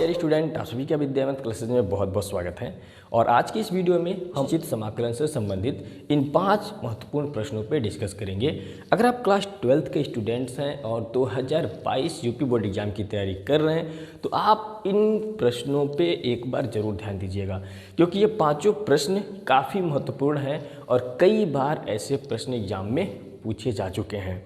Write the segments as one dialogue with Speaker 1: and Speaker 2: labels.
Speaker 1: Dear student, आप सभी का विद्यावंत क्लासेज में बहुत बहुत स्वागत है। और आज की इस वीडियो में हम उचित समाकलन से संबंधित इन 5 महत्वपूर्ण प्रश्नों पर डिस्कस करेंगे। अगर आप क्लास 12th के स्टूडेंट्स हैं और 2022 यूपी बोर्ड एग्जाम की तैयारी कर रहे हैं तो आप इन प्रश्नों पे एक बार ज़रूर ध्यान दीजिएगा, क्योंकि ये पाँचों प्रश्न काफ़ी महत्वपूर्ण हैं और कई बार ऐसे प्रश्न एग्जाम में पूछे जा चुके हैं।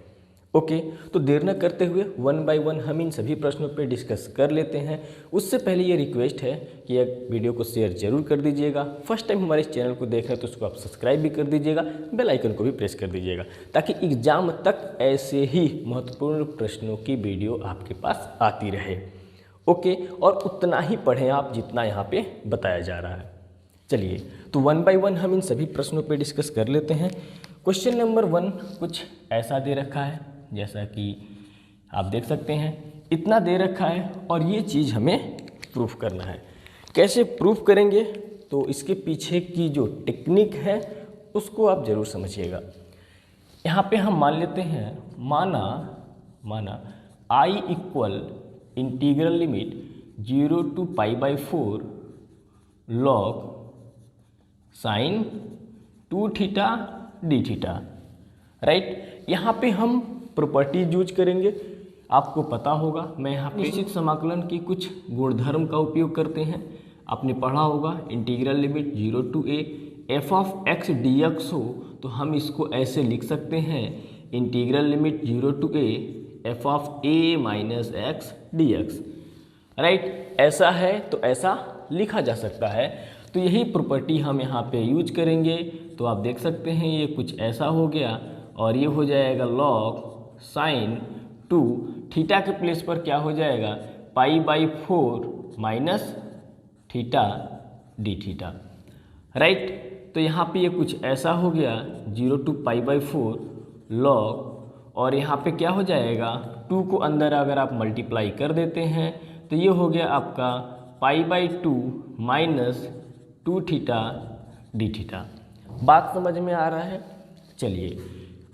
Speaker 1: ओके, तो देर न करते हुए 1 बाय 1 हम इन सभी प्रश्नों पे डिस्कस कर लेते हैं। उससे पहले ये रिक्वेस्ट है कि एक वीडियो को शेयर जरूर कर दीजिएगा। फर्स्ट टाइम हमारे इस चैनल को देख रहे हैं तो उसको आप सब्सक्राइब भी कर दीजिएगा, बेल आइकन को भी प्रेस कर दीजिएगा, ताकि एग्जाम तक ऐसे ही महत्वपूर्ण प्रश्नों की वीडियो आपके पास आती रहे। ओके, और उतना ही पढ़ें आप जितना यहाँ पे बताया जा रहा है। चलिए, तो 1 बाय 1 हम इन सभी प्रश्नों पे डिस्कस कर लेते हैं। क्वेश्चन नंबर 1 कुछ ऐसा दे रखा है, जैसा कि आप देख सकते हैं, इतना दे रखा है और ये चीज़ हमें प्रूफ करना है। कैसे प्रूफ करेंगे, तो इसके पीछे की जो टेक्निक है उसको आप ज़रूर समझिएगा। यहाँ पे हम मान लेते हैं, माना I equal integral limit 0 to π/4 log sine 2 theta D theta, right. यहाँ पे हम प्रॉपर्टीज यूज करेंगे। आपको पता होगा, मैं यहाँ पे निश्चित समाकलन की कुछ गुणधर्म का उपयोग करते हैं। आपने पढ़ा होगा, integral limit 0 to a f of x dx हो तो हम इसको ऐसे लिख सकते हैं, integral limit 0 to a f of a minus x dx, right. ऐसा है तो ऐसा लिखा जा सकता है, तो यही प्रॉपर्टी हम यहाँ पे यूज करेंगे। तो आप देख सकते हैं ये कुछ ऐसा हो गया और ये हो जाएगा log साइन 2 थीटा के प्लेस पर क्या हो जाएगा, π/4 minus theta D theta, right. तो यहाँ पे ये कुछ ऐसा हो गया 0 to π/4 log, और यहाँ पे क्या हो जाएगा, 2 को अंदर अगर आप मल्टीप्लाई कर देते हैं तो ये हो गया आपका π/2 माइनस 2 थीटा डी थीटा। बात समझ में आ रहा है। चलिए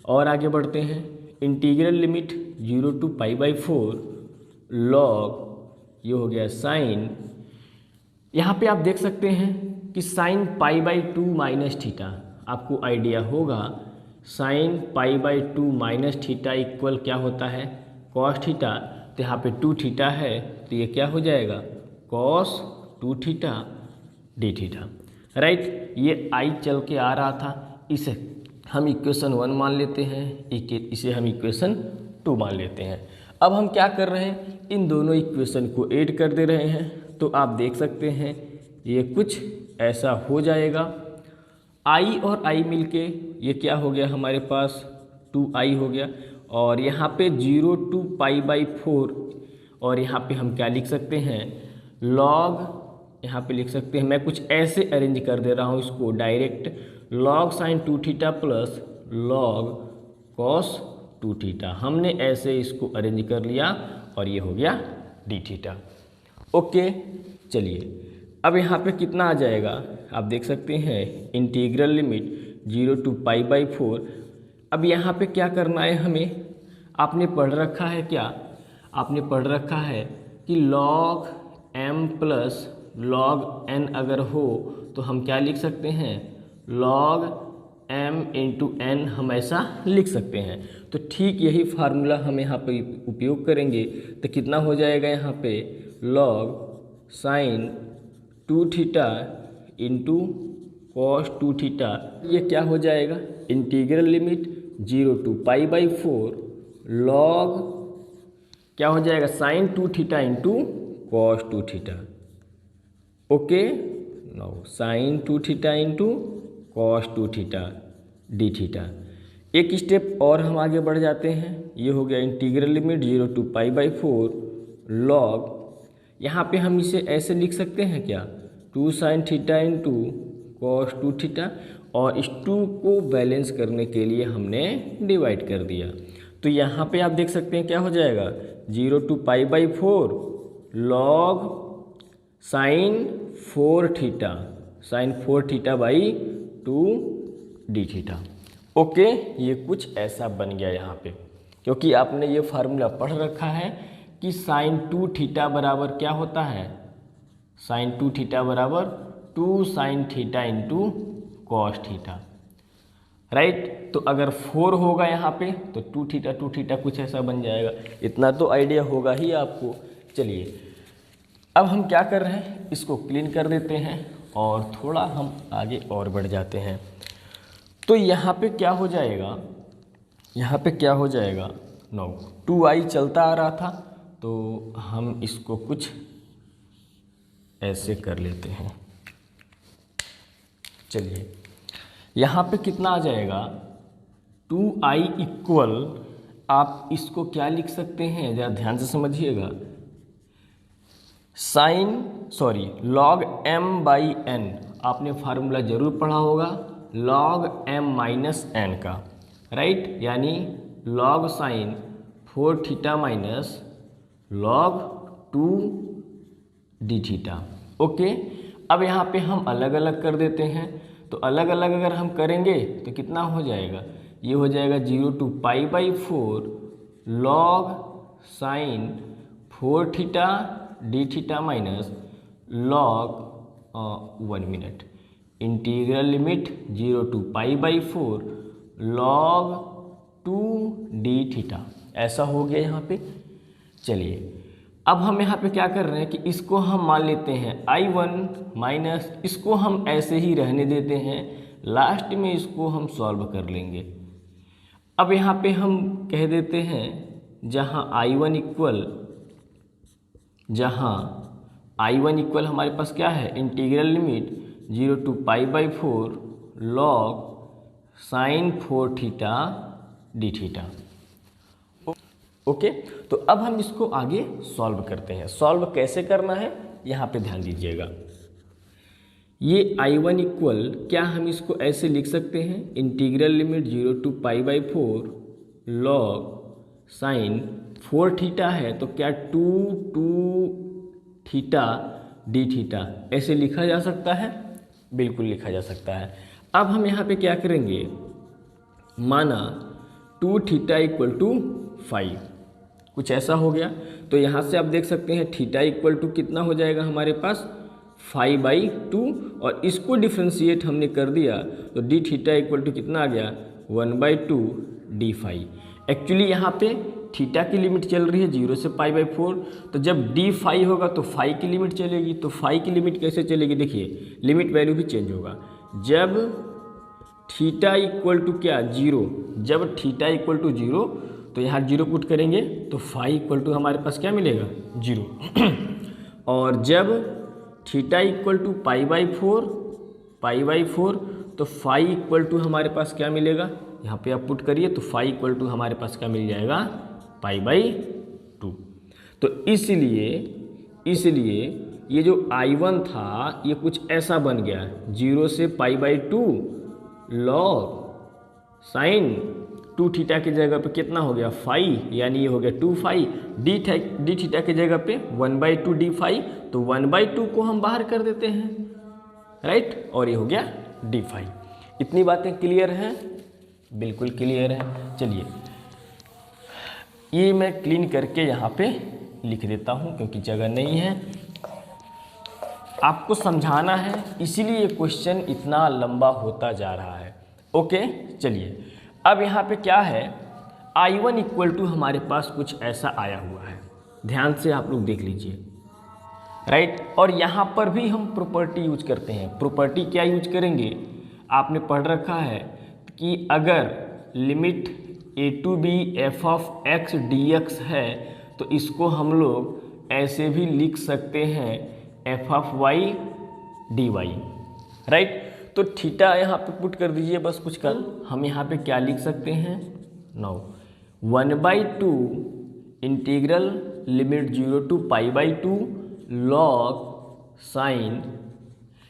Speaker 1: और आगे बढ़ते हैं। इंटीग्रल लिमिट 0 to π/4 log, ये हो गया साइन, यहाँ पे आप देख सकते हैं कि साइन π/2 माइनस थीटा, आपको आइडिया होगा साइन π/2 माइनस थीटा इक्वल क्या होता है, कॉस थीटा। तो यहाँ पे 2 थीटा है तो ये क्या हो जाएगा, cos 2 theta D theta, right. ये आई चल के आ रहा था, इसे हम इक्वेशन 1 मान लेते हैं, इसे हम इक्वेशन 2 मान लेते हैं। अब हम क्या कर रहे हैं, इन दोनों इक्वेशन को ऐड कर दे रहे हैं। तो आप देख सकते हैं ये कुछ ऐसा हो जाएगा, i और i मिलके ये क्या हो गया हमारे पास 2i हो गया, और यहाँ पे 0 to π/4, और यहाँ पे हम क्या लिख सकते हैं, log, यहाँ पे लिख सकते हैं, मैं कुछ ऐसे अरेंज कर दे रहा हूँ इसको direct, log sine 2 theta plus log cos 2 theta. हमने ऐसे इसको अरेंज कर लिया और ये हो गया डी थीटा। ओके, चलिए अब यहाँ पे कितना आ जाएगा, आप देख सकते हैं इंटीग्रल लिमिट 0 to π/4। अब यहाँ पे क्या करना है हमें, आपने पढ़ रखा है क्या, आपने पढ़ रखा है कि log m plus log n अगर हो तो हम क्या लिख सकते हैं, log m इंटू n, हम ऐसा लिख सकते हैं। तो ठीक यही फार्मूला हम यहाँ पे उपयोग करेंगे। तो कितना हो जाएगा यहाँ पे, log sine 2 theta into cos 2 theta, ये क्या हो जाएगा, इंटीग्रल लिमिट 0 to π/4 log क्या हो जाएगा, sine 2 theta into cos 2 theta. Okay, no sine 2 theta into cos 2 theta D theta. एक स्टेप और हम आगे बढ़ जाते हैं, ये हो गया इंटीग्रल लिमिट 0 to π/4 log, यहाँ पे हम इसे ऐसे लिख सकते हैं क्या, 2 sine theta into cos 2 theta, और इस 2 को बैलेंस करने के लिए हमने डिवाइड कर दिया। तो यहाँ पे आप देख सकते हैं क्या हो जाएगा, 0 to π/4 log sine 4 theta, sine 4 theta by 2 d theta. Okay, ये कुछ ऐसा बन गया यहाँ पे, क्योंकि आपने ये फार्मूला पढ़ रखा है कि साइन 2 थीटा बराबर क्या होता है, साइन 2 थीटा बराबर 2 sine theta into cos theta, right. तो अगर 4 होगा यहाँ पे तो 2 थीटा कुछ ऐसा बन जाएगा। इतना तो आइडिया होगा ही आपको। चलिए अब हम क्या कर रहे हैं, इसको क्लीन कर देते हैं और थोड़ा हम आगे और बढ़ जाते हैं। तो यहाँ पे क्या हो जाएगा, यहाँ पे क्या हो जाएगा, 9 2i चलता आ रहा था तो हम इसको कुछ ऐसे कर लेते हैं। चलिए यहाँ पे कितना आ जाएगा, 2i इक्वल, आप इसको क्या लिख सकते हैं, ज़रा ध्यान से समझिएगा, लॉग m बाई n। आपने फार्मूला जरूर पढ़ा होगा लॉग m माइनस n का, राइट। यानी log sign 4 theta minus log 2 d theta. Okay, अब यहाँ पे हम अलग अलग कर देते हैं। तो अलग अलग अगर हम करेंगे तो कितना हो जाएगा, ये हो जाएगा 0 to pi by 4 log sign 4 theta D theta minus log 1 minute integral limit 0 to pi by 4 log 2 d theta. ऐसा हो गया यहाँ पे। चलिए अब हम यहाँ पे क्या कर रहे हैं कि इसको हम मान लेते हैं I1 माइनस, इसको हम ऐसे ही रहने देते हैं, लास्ट में इसको हम सॉल्व कर लेंगे। अब यहाँ पे हम कह देते हैं जहाँ I1 इक्वल हमारे पास क्या है, integral limit 0 to pi by 4 log sign 4 theta D theta. Okay, तो अब हम इसको आगे सॉल्व करते हैं। सॉल्व कैसे करना है यहाँ पे ध्यान दीजिएगा। ये I1 इक्वल क्या हम इसको ऐसे लिख सकते हैं, integral limit 0 to pi by 4 log sign 4 theta है तो क्या 2 थीटा डी थीटा, ऐसे लिखा जा सकता है, बिल्कुल लिखा जा सकता है। अब हम यहाँ पे क्या करेंगे, माना 2 थीटा इक्वल टू 5, कुछ ऐसा हो गया। तो यहाँ से आप देख सकते हैं थीटा इक्वल टू कितना हो जाएगा हमारे पास 5/2, और इसको डिफ्रेंशिएट हमने कर दिया तो डी थीटा इक्वल टू कितना आ गया 1/2 डी फाई। एक्चुअली यहाँ पे थीटा की लिमिट चल रही है 0 से पाई बाई 4, तो जब डी फाई होगा तो फाई की लिमिट चलेगी। तो फाई की लिमिट कैसे चलेगी, देखिए लिमिट वैल्यू भी चेंज होगा। जब थीटा इक्वल टू क्या 0, जब थीटा इक्वल टू 0 तो यहाँ 0 पुट करेंगे तो फाई इक्वल टू हमारे पास क्या मिलेगा 0। और जब theta equal to pi by 4 तो फाई इक्वल टू हमारे पास क्या मिलेगा, यहाँ पे आप पुट करिए तो फाई इक्वल टू हमारे पास क्या मिल जाएगा पाई बाई 2। तो इसलिए ये जो I1 था ये कुछ ऐसा बन गया 0 से पाई बाई 2 लॉग साइन 2 थीटा की जगह पे कितना हो गया फाई, यानी ये हो गया 2 फाई, डी थीटा की जगह पे 1/2 डी फाई, तो 1/2 को हम बाहर कर देते हैं, राइट, और ये हो गया डी फाई। इतनी बातें क्लियर हैं, बिल्कुल क्लियर है। चलिए ये मैं क्लीन करके यहाँ पे लिख देता हूँ क्योंकि जगह नहीं है, आपको समझाना है, इसीलिए क्वेश्चन इतना लंबा होता जा रहा है। ओके, चलिए अब यहाँ पे क्या है, I1 इक्वल टू हमारे पास कुछ ऐसा आया हुआ है, ध्यान से आप लोग देख लीजिए, राइट। और यहाँ पर भी हम प्रॉपर्टी यूज करते हैं। प्रॉपर्टी क्या यूज करेंगे, आपने पढ़ रखा है कि अगर limit a to b f of x dx है तो इसको हम लोग ऐसे भी लिख सकते हैं f of y dy, right. तो थीटा यहाँ पे पुट कर दीजिए बस कुछ कल, हम यहाँ पे क्या लिख सकते हैं, now 1/2 integral limit 0 to pi by 2 log sign,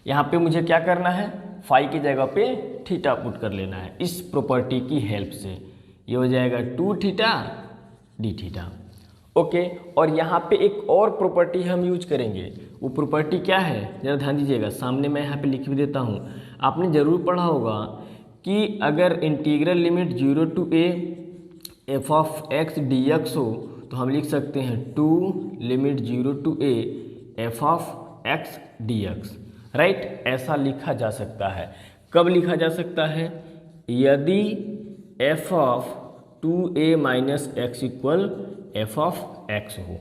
Speaker 1: यहाँ पे मुझे क्या करना है, फाई की जगह पे थीटा पुट कर लेना है इस प्रॉपर्टी की हेल्प से। ये हो जाएगा 2 थीटा डी थीटा। ओके, और यहाँ पे एक और प्रॉपर्टी हम यूज करेंगे, वो प्रॉपर्टी क्या है जरा ध्यान दीजिएगा, सामने मैं यहाँ पे लिख भी देता हूँ। आपने ज़रूर पढ़ा होगा कि अगर integral limit 0 to a f of x dx हो तो हम लिख सकते हैं 2 limit 0 to a f of x d x, right. ऐसा लिखा जा सकता है। कब लिखा जा सकता है? यदि F of 2a minus x equal F of x हो।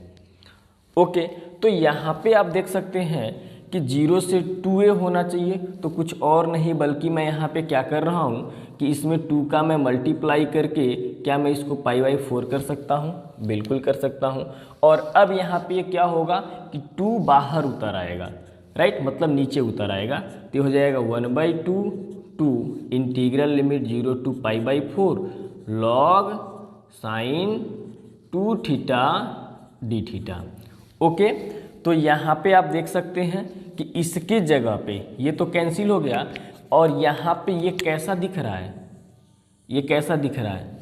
Speaker 1: ओके, तो यहाँ पे आप देख सकते हैं कि 0 से 2a होना चाहिए, तो कुछ और नहीं बल्कि मैं यहाँ पे क्या कर रहा हूँ कि इसमें 2 का मैं मल्टीप्लाई करके क्या मैं इसको π/4 कर सकता हूँ? बिल्कुल कर सकता हूँ। और अब यहाँ पे क्या होगा कि 2 बाहर उतर आएगा, राइट, मतलब नीचे उतर आएगा, तो हो जाएगा 1/2 integral limit 0 to π/4 log sin 2 theta D theta. Okay, तो यहाँ पे आप देख सकते हैं कि इसके जगह पे ये तो कैंसिल हो गया, और यहाँ पे ये कैसा दिख रहा है? ये कैसा दिख रहा है?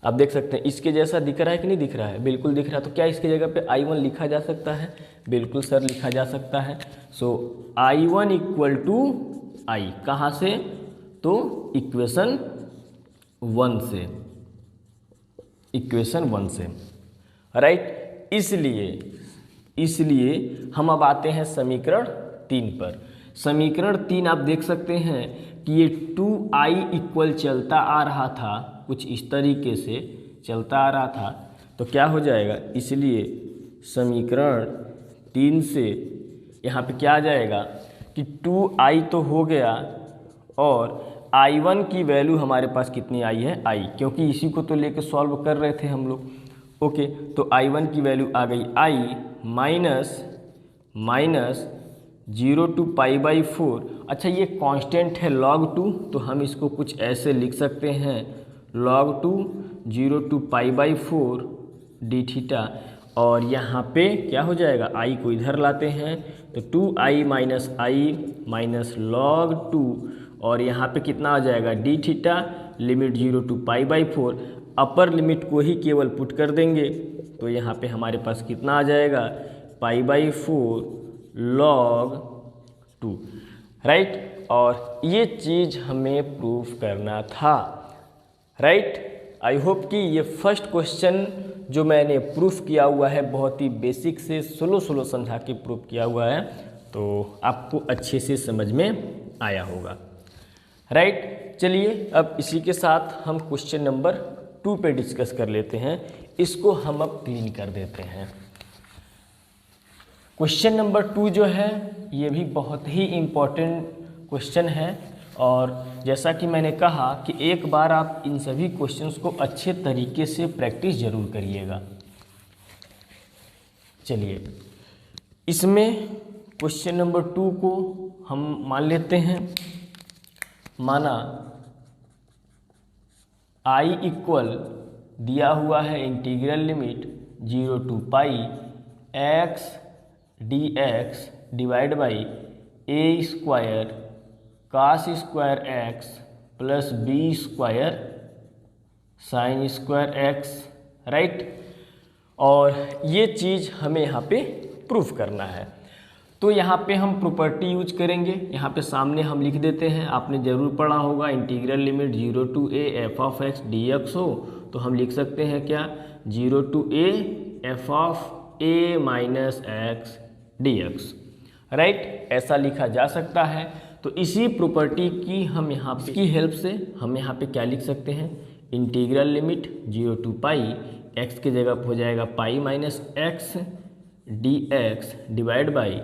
Speaker 1: आप देख सकते हैं इसके जैसा दिख रहा है कि नहीं दिख रहा है? बिल्कुल दिख रहा है। तो क्या इसके जगह पे I1 लिखा जा सकता है? बिल्कुल सर लिखा जा सकता है। सो I1 इक्वल टू I कहाँ से? तो इक्वेशन 1 से, राइट। इसलिए हम अब आते हैं समीकरण 3 पर। समीकरण 3 आप देख सकते हैं कि ये 2i इक्वल चलता आ रहा था, कुछ इस तरीके से चलता आ रहा था, तो क्या हो जाएगा? इसलिए समीकरण 3 से यहाँ पे क्या आ जाएगा कि 2i तो हो गया, और I1 की वैल्यू हमारे पास कितनी आई है? i, क्योंकि इसी को तो लेके सॉल्व कर रहे थे हम लोग। ओके, तो I1 की वैल्यू आ गई i माइनस 0 to π/4। अच्छा, ये कांस्टेंट है log 2, तो हम इसको कुछ ऐसे लिख सकते हैं log 2 0 to π/4 डी थीटा। और यहाँ पे क्या हो जाएगा? i को इधर लाते हैं तो 2i माइनस log 2, और यहाँ पे कितना आ जाएगा? D theta limit 0 to π/4। Upper limit को ही केवल पुट कर देंगे, तो यहाँ पे हमारे पास कितना आ जाएगा? π/4 log 2, राइट। और ये चीज़ हमें प्रूफ करना था, राइट। आई होप कि ये फर्स्ट क्वेश्चन जो मैंने प्रूफ किया हुआ है बहुत ही बेसिक से स्लो समझा के प्रूफ किया हुआ है, तो आपको अच्छे से समझ में आया होगा, राइट। चलिए अब इसी के साथ हम क्वेश्चन नंबर 2 पे डिस्कस कर लेते हैं। इसको हम अब क्लीन कर देते हैं। क्वेश्चन नंबर 2 जो है ये भी बहुत ही इम्पोर्टेंट क्वेश्चन है, और जैसा कि मैंने कहा कि एक बार आप इन सभी क्वेश्चंस को अच्छे तरीके से प्रैक्टिस जरूर करिएगा। चलिए, इसमें क्वेश्चन नंबर 2 को हम मान लेते हैं। माना i इक्वल दिया हुआ है integral limit 0 to π(x) dx divide by a² cos² x plus b² sin² x, right. और ये चीज़ हमें यहाँ पे प्रूफ करना है, तो यहाँ पे हम प्रॉपर्टी यूज करेंगे। यहाँ पे सामने हम लिख देते हैं, आपने ज़रूर पढ़ा होगा, integral limit 0 to a f of x dx हो तो हम लिख सकते हैं क्या? 0 to a f of a minus x dx, right. ऐसा लिखा जा सकता है। तो इसी प्रॉपर्टी की हम यहाँ पे की हेल्प से हम यहाँ पे क्या लिख सकते हैं? इंटीग्रल लिमिट 0 to π x की जगह हो जाएगा π minus x dx divide by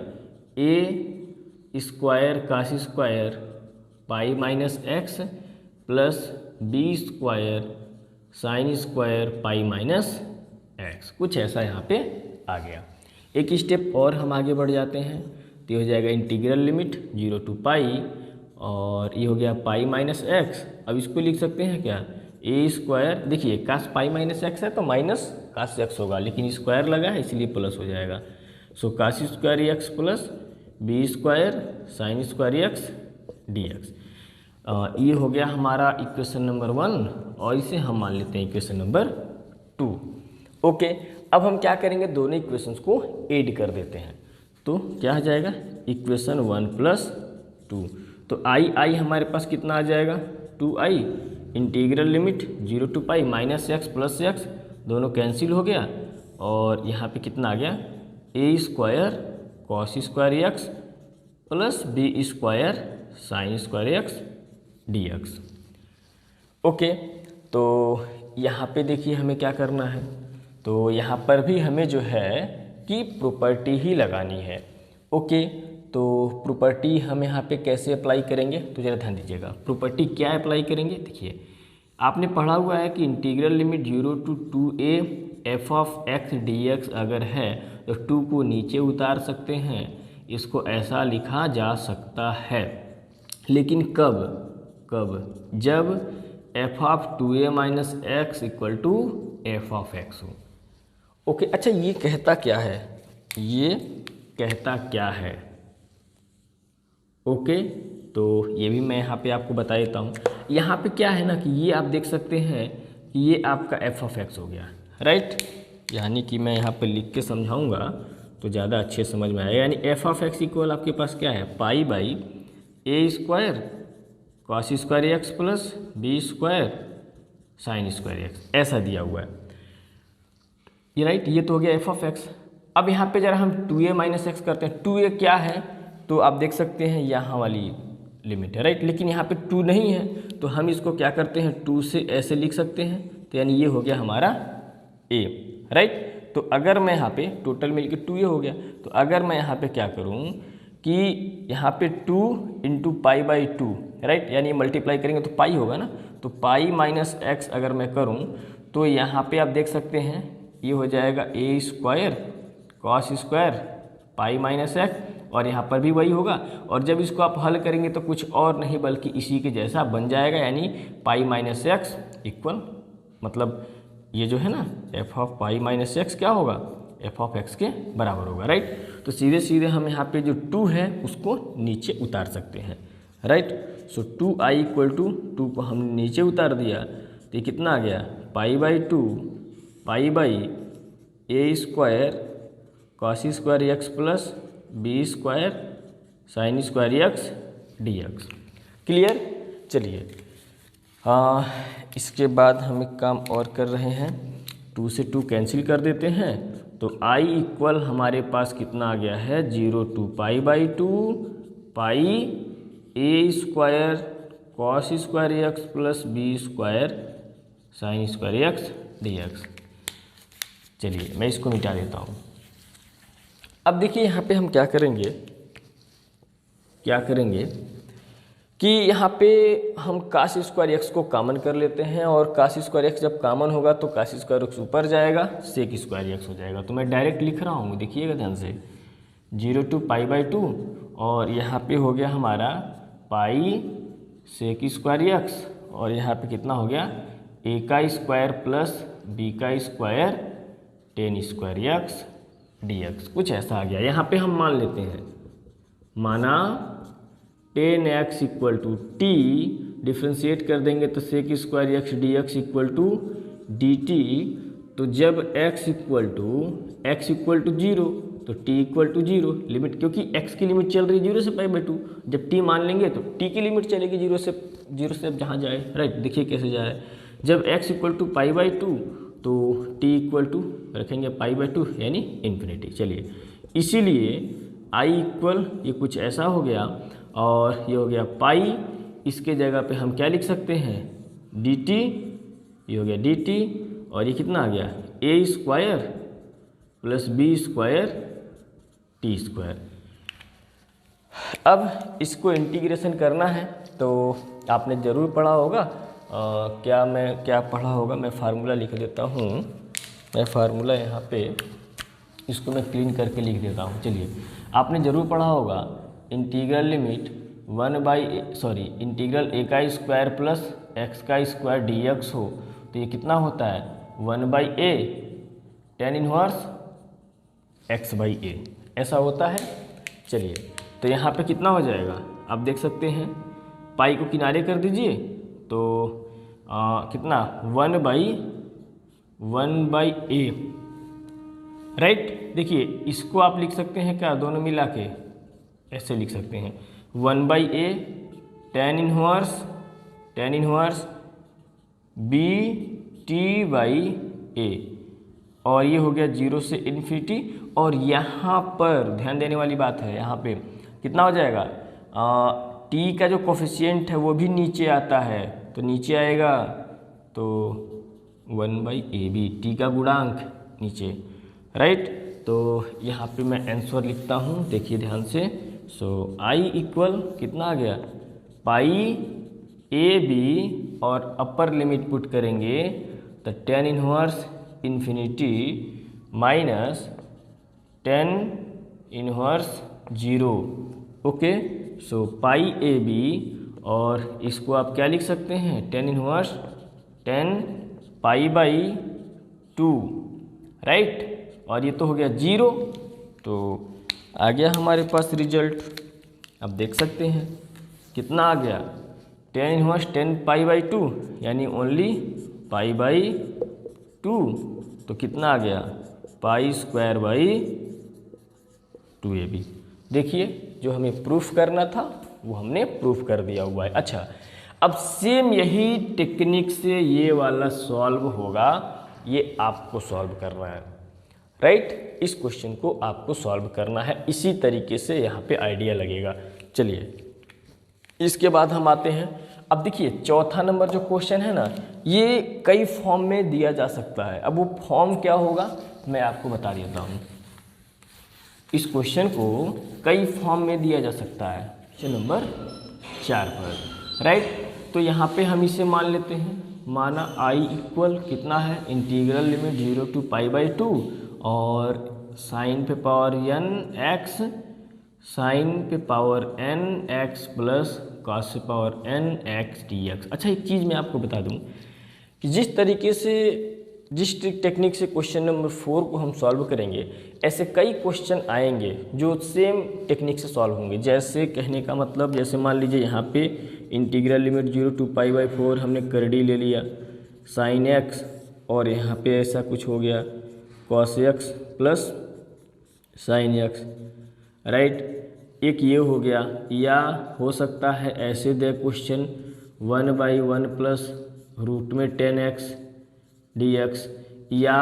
Speaker 1: a² cos² π minus x plus b² sin² π minus x, कुछ ऐसा यहाँ पे आ गया। एक स्टेप और हम आगे बढ़ जाते हैं, तो ये हो जाएगा इंटीग्रल लिमिट 0 to π, और ये हो गया π माइनस x। अब इसको लिख सकते हैं क्या? a², देखिए cos π माइनस x है तो माइनस cos x होगा, लेकिन स्क्वायर लगा है इसलिए प्लस हो जाएगा। सो cos² x plus b² sin² x dx। ये हो गया हमारा इक्वेशन नंबर 1, और इसे हम मान लेते हैं इक्वेशन नंबर 2। ओके, अब हम क्या करेंगे? दोनों इक्वेशंस को ऐड कर देते हैं, तो क्या हो जाएगा? Equation 1 plus 2। तो i हमारे पास कितना आ जाएगा? 2i integral limit 0 to π minus x plus x दोनों कैंसिल हो गया, और यहाँ पे कितना आ गया? a² cos square x plus b square sine square x d x. Okay, तो यहाँ पे देखिए हमें क्या करना है, तो यहाँ पर भी हमें जो है कि प्रॉपर्टी ही लगानी है। ओके, तो प्रॉपर्टी हम यहाँ पे कैसे अप्लाई करेंगे, तो ज़रा ध्यान दीजिएगा। प्रॉपर्टी क्या अप्लाई करेंगे, देखिए आपने पढ़ा हुआ है कि integral limit 0 to 2a f of x d x अगर है तो 2 को नीचे उतार सकते हैं, इसको ऐसा लिखा जा सकता है। लेकिन कब जब f of 2a minus x equal to f of x हो। ओके, अच्छा ये कहता क्या है, ये कहता क्या है। ओके, तो ये भी मैं यहाँ पे आपको बता देता हूँ। यहाँ पे क्या है ना कि ये आप देख सकते हैं कि ये आपका एफ ऑफ एक्स हो गया, राइट। यानी कि मैं यहाँ पे लिख के समझाऊँगा तो ज़्यादा अच्छे समझ में आएगा। यानी एफ ऑफ एक्स इक्वल आपके पास क्या है, pi by a square cos square x plus b square sine square x, ऐसा दिया हुआ है ये, राइट। ये तो हो गया एफ ऑफ एक्स। अब यहाँ पे जरा हम 2a माइनस एक्स करते हैं। 2a क्या है, तो आप देख सकते हैं यहाँ वाली लिमिट है, राइट। लेकिन यहाँ पे 2 नहीं है, तो हम इसको क्या करते हैं, 2 से ऐसे लिख सकते हैं। तो यानी ये हो गया हमारा a, राइट। तो अगर मैं यहाँ पे टोटल मिलके 2a हो गया, तो अगर मैं यहाँ पे क्या करूँ कि यहाँ पे 2 इंटू पाई बाई 2, राइट, यानी मल्टीप्लाई करेंगे तो पाई होगा ना। तो पाई माइनस एक्स अगर मैं करूँ तो यहाँ पे आप देख सकते हैं ये हो जाएगा a square cos square pi minus x, और यहाँ पर भी वही होगा। और जब इसको आप हल करेंगे तो कुछ और नहीं बल्कि इसी के जैसा बन जाएगा, यानी पाई माइनस एक्स इक्वल, मतलब ये जो है ना F of pi minus x क्या होगा, एफ ऑफ एक्स के बराबर होगा, राइट। तो सीधे सीधे हम यहाँ पे जो 2 है उसको नीचे उतार सकते हैं, right. So 2i equal to 2 को हमने नीचे उतार दिया तो ये कितना आ गया, pi by 2 pi by a square cos square x plus b square sine square x d x. Clear. चलिए इसके बाद हम एक काम और कर रहे हैं, 2 से 2 कैंसिल कर देते हैं। तो i इक्वल हमारे पास कितना आ गया है, 0 to pi by 2 pi a square cos square x plus b square sine square x d x. चलिए मैं इसको मिटा देता हूँ। अब देखिए यहाँ पे हम क्या करेंगे कि यहाँ पे हम काश स्क्वायर एक्स को कॉमन कर लेते हैं, और काश स्क्वायर एक्स जब कॉमन होगा तो काश स्क्वायर एक्स ऊपर जाएगा, सेक स्क्वायर एक्स हो जाएगा। तो मैं डायरेक्ट लिख रहा हूँ, देखिएगा ध्यान से, 0 to पाई बाई 2, और यहाँ पे हो गया हमारा पाई सेक स्क्वायर एक्स, और यहाँ पे कितना हो गया, ए का स्क्वायर प्लस बी का square ten square x d x, कुछ ऐसा आ गया। यहाँ पे हम मान लेते हैं, माना 10x equal to T, differentiate कर देंगे तो sec square x d x equal to d t. तो जब x इक्वल टू 0 तो t इक्वल टू 0, लिमिट, क्योंकि x की लिमिट चल रही है 0 से पाई बाई 2, जब t मान लेंगे तो t की लिमिट चलेगी 0 से अब जहाँ जाए, राइट। देखिए कैसे जाए, जब x equal to pi by 2 तो t इक्वल टू रखेंगे पाई बाई 2 यानी इन्फिनिटी। चलिए इसीलिए i इक्वल ये कुछ ऐसा हो गया, और ये हो गया पाई, इसके जगह पे हम क्या लिख सकते हैं, dt, ये हो गया dt, और ये कितना आ गया, a square plus b square t square. अब इसको इंटीग्रेशन करना है तो आपने ज़रूर पढ़ा होगा, क्या पढ़ा होगा, मैं फार्मूला लिख देता हूँ। मैं फार्मूला यहाँ पे इसको मैं क्लीन करके लिख देता हूँ। चलिए, आपने ज़रूर पढ़ा होगा इंटीग्रल लिमिट इंटीग्रल ए का स्क्वायर प्लस एक्स का स्क्वायर डी एक्स हो तो ये कितना होता है, 1/a tan इनवर्स x/a, ऐसा होता है। चलिए तो यहाँ पे कितना हो जाएगा, आप देख सकते हैं, पाई को किनारे कर दीजिए तो कितना 1/a, राइट। देखिए इसको आप लिख सकते हैं क्या, दोनों मिला के ऐसे लिख सकते हैं, 1/a tan इनवर्स bt/a, और ये हो गया 0 से इन्फिनिटी, और यहाँ पर ध्यान देने वाली बात है, यहाँ पे कितना हो जाएगा, टी का जो कोफिशिएंट है वो भी नीचे आता है, तो नीचे आएगा तो 1/AB, टी का गुणांक नीचे, राइट। तो यहाँ पे मैं आंसर लिखता हूँ, देखिए ध्यान से। सो आई इक्वल कितना आ गया, पाई AB और अपर लिमिट पुट करेंगे तो tan inverse infinity minus tan inverse 0। Okay, so pi AB और इसको आप क्या लिख सकते हैं, tan इनवर्स 10 π/2, राइट। और ये तो हो गया 0, तो आ गया हमारे पास रिजल्ट। अब देख सकते हैं कितना आ गया, tan इनवर्स 10 π/2 यानी ओनली π/2, तो कितना आ गया, π²/2AB। देखिए जो हमें प्रूफ करना था वो हमने प्रूफ कर दिया हुआ है। अच्छा, अब सेम यही टेक्निक से ये वाला सॉल्व होगा, ये आपको सॉल्व करना है, राइट। इस क्वेश्चन को आपको सॉल्व करना है, इसी तरीके से यहाँ पे आइडिया लगेगा। चलिए इसके बाद हम आते हैं, अब देखिए चौथा नंबर जो क्वेश्चन है ना, ये कई फॉर्म में दिया जा सकता है। अब वो फॉर्म क्या होगा मैं आपको बता देता हूँ। इस क्वेश्चन को कई फॉर्म में दिया जा सकता है, क्वेश्चन नंबर 4 पर, राइट। तो यहाँ पे हम इसे मान लेते हैं, माना आई इक्वल कितना है, इंटीग्रल लिमिट 0 to π/2 और साइन पे पावर n x, साइन पे power n x plus cos पे पावर n x dx। अच्छा, एक चीज़ मैं आपको बता दूं कि जिस तरीके से, जिस टेक्निक से क्वेश्चन नंबर 4 को हम सॉल्व करेंगे, ऐसे कई क्वेश्चन आएंगे जो सेम टेक्निक से सॉल्व होंगे। जैसे कहने का मतलब, जैसे मान लीजिए यहाँ पे इंटीग्रल लिमिट 0 to π/4 हमने कर डी ले लिया, साइन x, और यहाँ पे ऐसा कुछ हो गया cos x plus sign x, right. एक ये हो गया, या हो सकता है ऐसे दे क्वेश्चन 1/1 प्लस रूट में 10x dx, या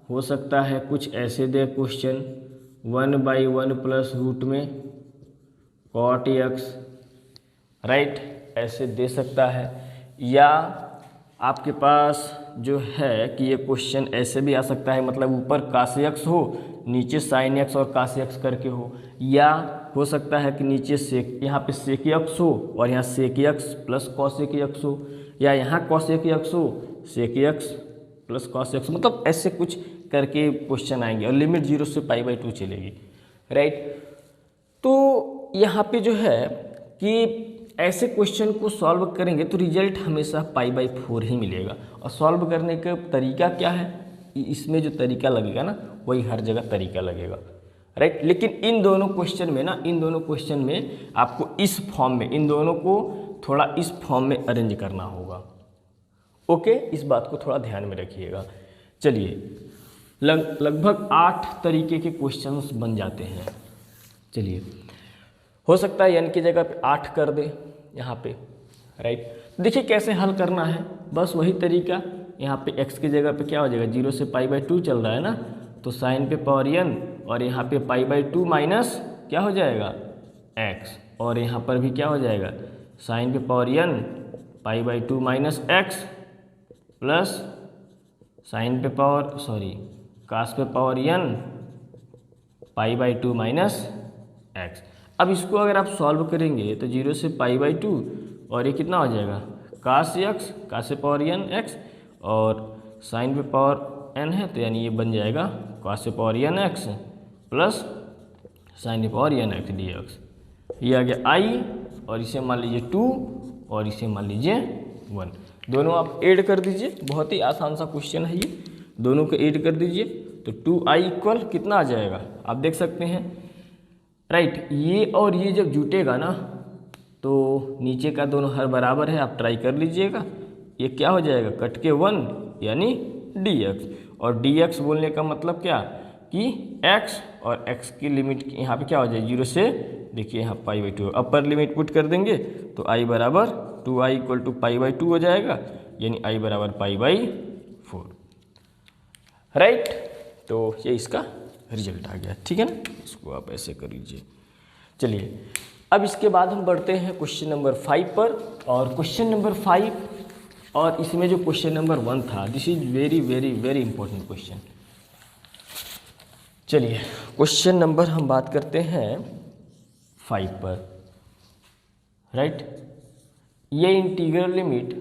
Speaker 1: हो सकता है कुछ ऐसे दे क्वेश्चन 1/1 प्लस रूट में cot x, राइट, ऐसे दे सकता है। या आपके पास जो है कि ये क्वेश्चन ऐसे भी आ सकता है, मतलब ऊपर cos x हो, नीचे sin x और cos x करके हो, या हो सकता है कि नीचे sec, यहाँ पे sec x हो और यहाँ sec x plus cos x हो, या यहाँ cos x हो sec x plus cos x, मतलब ऐसे कुछ करके क्वेश्चन आएंगे और लिमिट 0 से π/2 चलेगी, राइट। तो यहाँ पे जो है कि ऐसे क्वेश्चन को सॉल्व करेंगे तो रिजल्ट हमेशा π/4 ही मिलेगा। और सॉल्व करने का तरीका क्या है, इसमें जो तरीका लगेगा ना वही हर जगह तरीका लगेगा, राइट। लेकिन इन दोनों क्वेश्चन में ना, इन दोनों क्वेश्चन में आपको इस फॉर्म में, इन दोनों को थोड़ा इस फॉर्म में अरेंज करना होगा। ओके, इस बात को थोड़ा ध्यान में रखिएगा। चलिए लगभग 8 तरीके के क्वेश्चंस बन जाते हैं। चलिए, हो सकता है n की जगह पे 8 कर दे यहाँ पे, राइट। देखिए कैसे हल करना है, बस वही तरीका। यहाँ पे x की जगह पे क्या हो जाएगा, 0 से π/2 चल रहा है ना, तो साइन पे पावर n, और यहाँ पे π/2 माइनस क्या हो जाएगा x, और यहाँ पर भी क्या हो जाएगा साइन पे power n π/2 minus x plus sine पे पावर कास पे पावर n π/2 माइनस x। अब इसको अगर आप सॉल्व करेंगे तो 0 से π/2 और ये कितना हो जाएगा कास पे पावर n x, और साइन पे पावर n है तो यानी ये बन जाएगा कास पे power n x plus sine पे पावर n x dx। ये आ गया i, और इसे मान लीजिए 2 और इसे मान लीजिए 1। दोनों आप ऐड कर दीजिए, बहुत ही आसान सा क्वेश्चन है ये, दोनों को ऐड कर दीजिए तो 2i इक्वल कितना आ जाएगा आप देख सकते हैं, राइट। ये और ये जब जुटेगा ना तो नीचे का दोनों हर बराबर है, आप ट्राई कर लीजिएगा। ये क्या हो जाएगा कट के 1 यानी dx, और dx बोलने का मतलब क्या कि x, और x की लिमिट यहाँ पे क्या हो जाएगी 0 से, देखिए यहाँ π/2 अपर लिमिट पुट कर देंगे तो i बराबर 2i इक्वल टू π/2 हो जाएगा, यानी i बराबर π/4, राइट। तो ये इसका रिजल्ट आ गया, ठीक है ना। इसको आप ऐसे कर लीजिए। चलिए अब इसके बाद हम बढ़ते हैं क्वेश्चन नंबर 5 पर। और क्वेश्चन नंबर 5 और इसमें जो क्वेश्चन नंबर 1 था, this is very very very important question. चलिए क्वेश्चन नंबर हम बात करते हैं 5 पर, राइट। ये इंटीग्रल लिमिट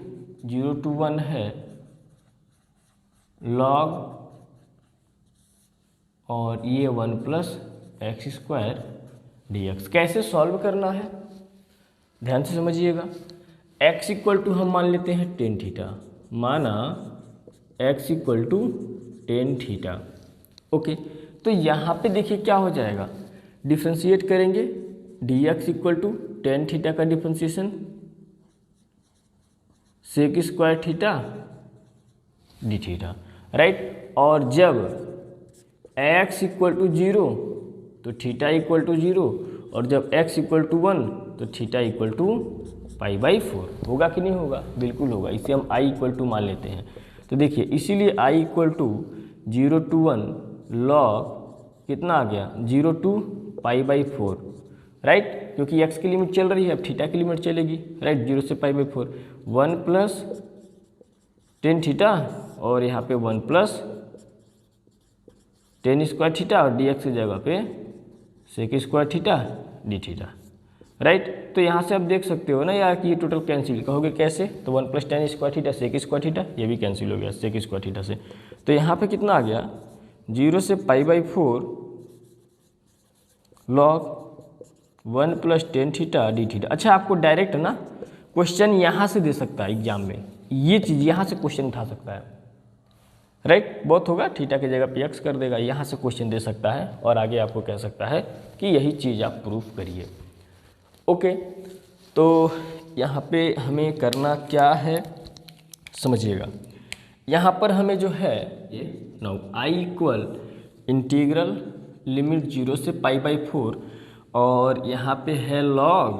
Speaker 1: 0 to 1 है log, और ये 1 प्लस एक्स स्क्वायर dx। कैसे सॉल्व करना है ध्यान से समझिएगा। x इक्वल टू हम मान लेते हैं टेन थीटा, माना x equal to tan theta. Okay, तो यहाँ पे देखिए क्या हो जाएगा, डिफ्रेंशिएट करेंगे dx equal to tan theta का differentiation sec square theta D theta, right. और जब x इक्वल टू 0 तो थीटा इक्वल टू 0, और जब x इक्वल टू 1 तो थीटा इक्वल टू π/4। होगा कि नहीं होगा, बिल्कुल होगा। इसे हम i इक्वल टू मान लेते हैं। तो देखिए इसीलिए i equal to 0 to 1 log कितना आ गया 0 to π/4, राइट, क्योंकि x की लिमिट चल रही है, अब थीटा की लिमिट चलेगी, राइट। 0 से π/4 1 प्लस टेन थीटा, और यहाँ पे 1 प्लस टेन स्क्वायर थीटा, और डी एक्स की जगह पे sec square theta D theta, right. तो यहाँ से आप देख सकते हो ना यार कि ये टोटल कैंसिल, कहोगे कैसे, तो 1 plus tan square theta sec square theta, ये भी कैंसिल हो गया सेक स्क्वायर थीटा से। तो यहाँ पे कितना आ गया 0 से π/4 log 1 plus tan theta D theta. अच्छा, आपको डायरेक्ट ना क्वेश्चन यहाँ से दे सकता है एग्जाम में, ये चीज़ यहाँ से क्वेश्चन उठा सकता है, राइट। बहुत होगा थीटा की जगह पे एक्स कर देगा, यहाँ से क्वेश्चन दे सकता है, और आगे आपको कह सकता है कि यही चीज़ आप प्रूफ करिए। ओके, तो यहाँ पे हमें करना क्या है समझिएगा। यहाँ पर हमें जो है ये now i equal integral limit 0 से π/4, और यहाँ पे है log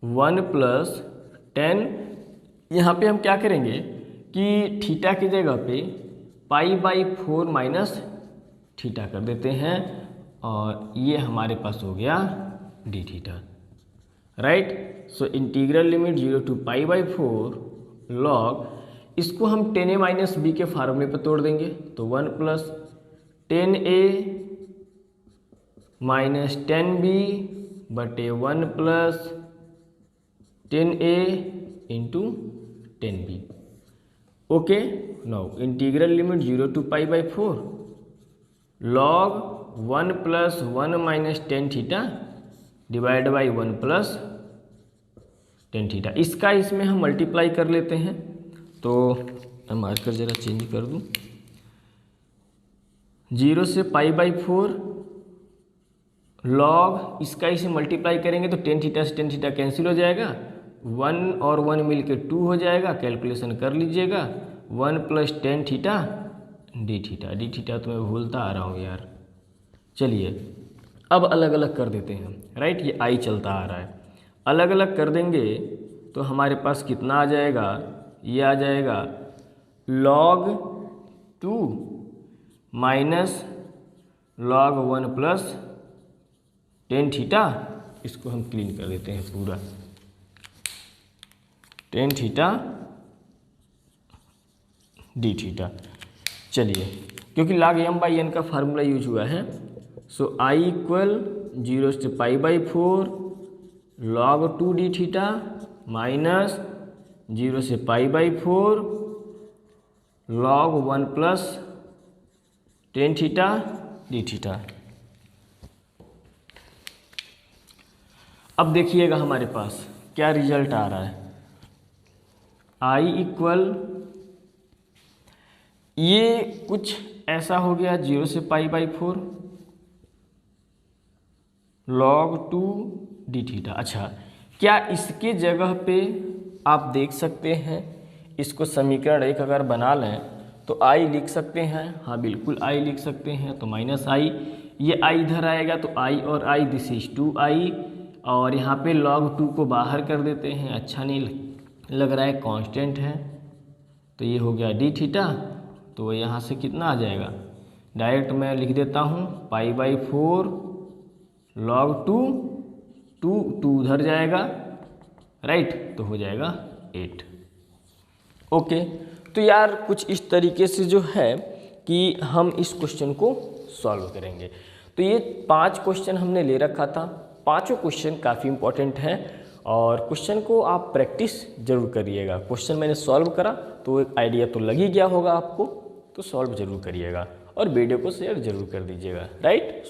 Speaker 1: 1 प्लस 10। यहाँ पे हम क्या करेंगे कि थीटा की जगह पे π/4 माइनस थीटा कर देते हैं, और ये हमारे पास हो गया D theta, right. So integral limit 0 to π/4 log, इसको हम 10a माइनस बी के फार्मूले पर तोड़ देंगे, तो 1 प्लस 10a माइनस 10b बटे 1 plus 10a into 10b। Okay, now integral limit 0 to π/4 log 1 plus 1 minus tan theta divide by 1 plus tan theta. इसका इसमें हम मल्टीप्लाई कर लेते हैं, तो मैं मार्कर ज़रा चेंज कर दूं। 0 से π/4 log, इसका इसे मल्टीप्लाई करेंगे तो टेन थीटा से टेन थीटा कैंसिल हो जाएगा, 1 और 1 मिलके 2 हो जाएगा, कैलकुलेशन कर लीजिएगा। 1 plus tan theta D theta, D theta तो मैं भूलता आ रहा हूँ यार। चलिए अब अलग अलग कर देते हैं, राइट। ये आई चलता आ रहा है, अलग अलग कर देंगे तो हमारे पास कितना आ जाएगा, ये आ जाएगा log 2 minus log 1 plus tan theta. इसको हम क्लीन कर देते हैं पूरा, टेन थीटा डी थीटा। चलिए क्योंकि log m/n का फार्मूला यूज हुआ है, सो i इक्वल 0 से π/4 log 2 डी थीटा माइनस 0 से π/4 log 1 plus tan theta D theta. अब देखिएगा हमारे पास क्या रिजल्ट आ रहा है। i इक्वल ये कुछ ऐसा हो गया 0 से π/4 log 2 डी थीटा। अच्छा, क्या इसके जगह पे आप देख सकते हैं, इसको समीकरण 1 अगर बना लें तो i लिख सकते हैं, हाँ बिल्कुल i लिख सकते हैं, तो माइनस i, ये i इधर आएगा तो i और i, दिस इज 2i, और यहाँ पे log 2 को बाहर कर देते हैं, अच्छा नहीं लग रहा है, कांस्टेंट है, तो ये हो गया डी थीटा। तो यहाँ से कितना आ जाएगा डायरेक्ट मैं लिख देता हूँ π/4 log 2 उधर जाएगा, राइट, तो हो जाएगा 8। ओके, तो यार कुछ इस तरीके से जो है कि हम इस क्वेश्चन को सॉल्व करेंगे। तो ये 5 क्वेश्चन हमने ले रखा था, पांचों क्वेश्चन काफ़ी इंपॉर्टेंट हैं और क्वेश्चन को आप प्रैक्टिस जरूर करिएगा। क्वेश्चन मैंने सॉल्व करा तो एक आइडिया तो लग ही गया होगा आपको, तो सॉल्व जरूर करिएगा और वीडियो को शेयर जरूर कर दीजिएगा, राइट।